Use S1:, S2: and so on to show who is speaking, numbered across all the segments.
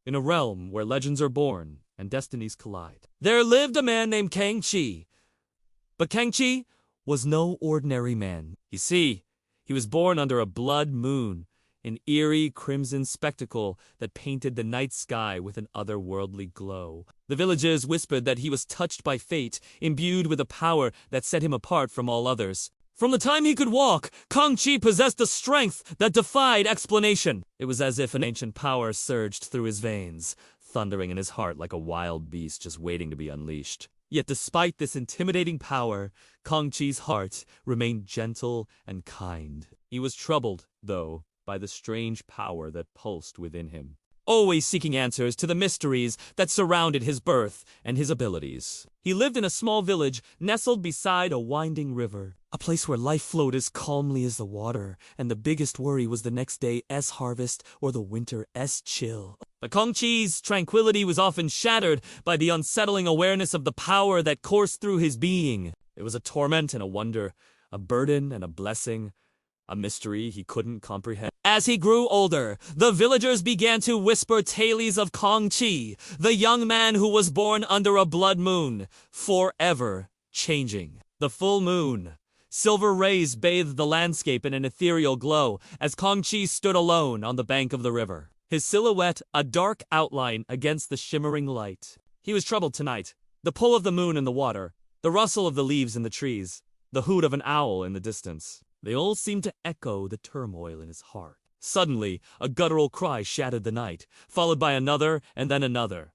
S1: in a realm where legends are born and destinies collide. There lived a man named Kang Chi. But Kang Chi was no ordinary man. You see, he was born under a blood moon, an eerie crimson spectacle that painted the night sky with an otherworldly glow. The villagers whispered that he was touched by fate, imbued with a power that set him apart from all others. From the time he could walk, Kang Chi possessed a strength that defied explanation. It was as if an ancient power surged through his veins, thundering in his heart like a wild beast just waiting to be unleashed. Yet despite this intimidating power, Kang Chi's heart remained gentle and kind. He was troubled, though, by the strange power that pulsed within him, always seeking answers to the mysteries that surrounded his birth and his abilities. He lived in a small village nestled beside a winding river, a place where life flowed as calmly as the water, and the biggest worry was the next day's harvest or the winter's chill. But Kang Chi's tranquility was often shattered by the unsettling awareness of the power that coursed through his being. It was a torment and a wonder, a burden and a blessing, a mystery he couldn't comprehend. As he grew older, the villagers began to whisper tales of Kang Chi, the young man who was born under a blood moon, forever changing. The full moon, silver rays bathed the landscape in an ethereal glow as Kang Chi stood alone on the bank of the river, his silhouette a dark outline against the shimmering light. He was troubled tonight. The pull of the moon in the water, the rustle of the leaves in the trees, the hoot of an owl in the distance. They all seemed to echo the turmoil in his heart. Suddenly, a guttural cry shattered the night, followed by another and then another.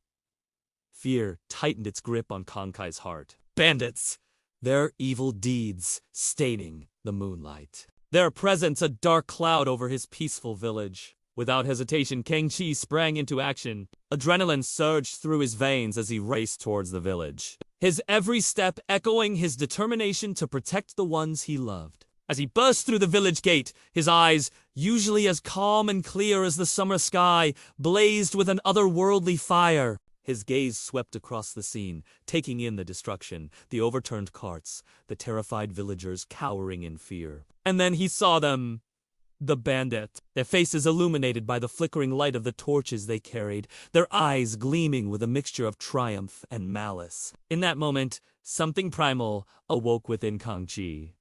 S1: Fear tightened its grip on Kang Chi's heart. Bandits! Their evil deeds staining the moonlight. Their presence a dark cloud over his peaceful village. Without hesitation, Kang Chi sprang into action. Adrenaline surged through his veins as he raced towards the village, his every step echoing his determination to protect the ones he loved. As he burst through the village gate, his eyes, usually as calm and clear as the summer sky, blazed with an otherworldly fire. His gaze swept across the scene, taking in the destruction, the overturned carts, the terrified villagers cowering in fear. And then he saw them. The bandit, their faces illuminated by the flickering light of the torches they carried, their eyes gleaming with a mixture of triumph and malice. In that moment, something primal awoke within Kang Chi.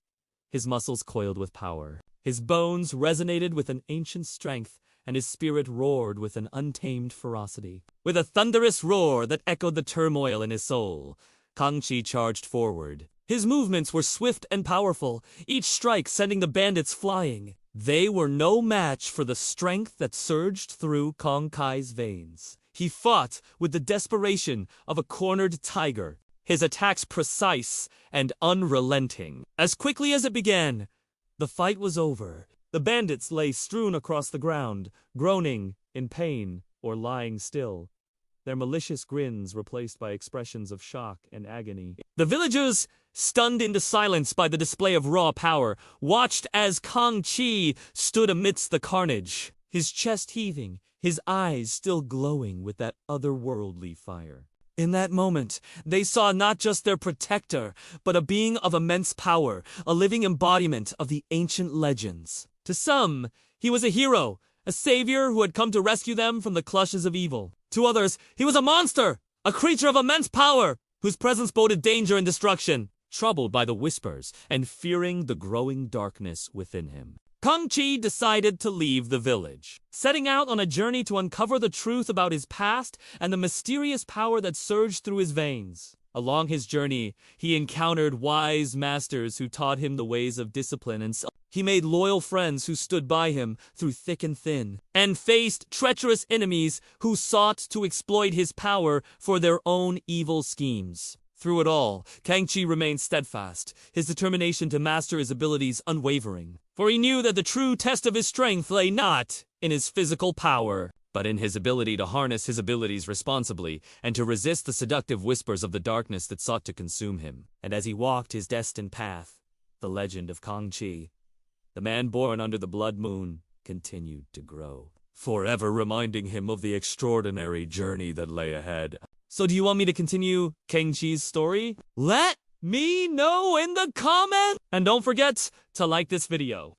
S1: His muscles coiled with power. His bones resonated with an ancient strength, and his spirit roared with an untamed ferocity. With a thunderous roar that echoed the turmoil in his soul, Kang Chi charged forward. His movements were swift and powerful, each strike sending the bandits flying. They were no match for the strength that surged through Kang Chi's veins. He fought with the desperation of a cornered tiger, his attacks precise and unrelenting. As quickly as it began, the fight was over. The bandits lay strewn across the ground, groaning in pain or lying still, their malicious grins replaced by expressions of shock and agony. The villagers, stunned into silence by the display of raw power, watched as Kang Chi stood amidst the carnage, his chest heaving, his eyes still glowing with that otherworldly fire. In that moment, they saw not just their protector, but a being of immense power, a living embodiment of the ancient legends. To some, he was a hero, a savior who had come to rescue them from the clutches of evil. To others, he was a monster, a creature of immense power, whose presence boded danger and destruction. Troubled by the whispers and fearing the growing darkness within him, Kang Chi decided to leave the village, setting out on a journey to uncover the truth about his past and the mysterious power that surged through his veins. Along his journey, he encountered wise masters who taught him the ways of discipline and he made loyal friends who stood by him through thick and thin, and faced treacherous enemies who sought to exploit his power for their own evil schemes. Through it all, Kang Chi remained steadfast, his determination to master his abilities unwavering. For he knew that the true test of his strength lay not in his physical power, but in his ability to harness his abilities responsibly and to resist the seductive whispers of the darkness that sought to consume him. And as he walked his destined path, the legend of Kang Chi, the man born under the blood moon, continued to grow, forever reminding him of the extraordinary journey that lay ahead. So do you want me to continue Kang Chi's story? Let me know in the comments! And don't forget to like this video.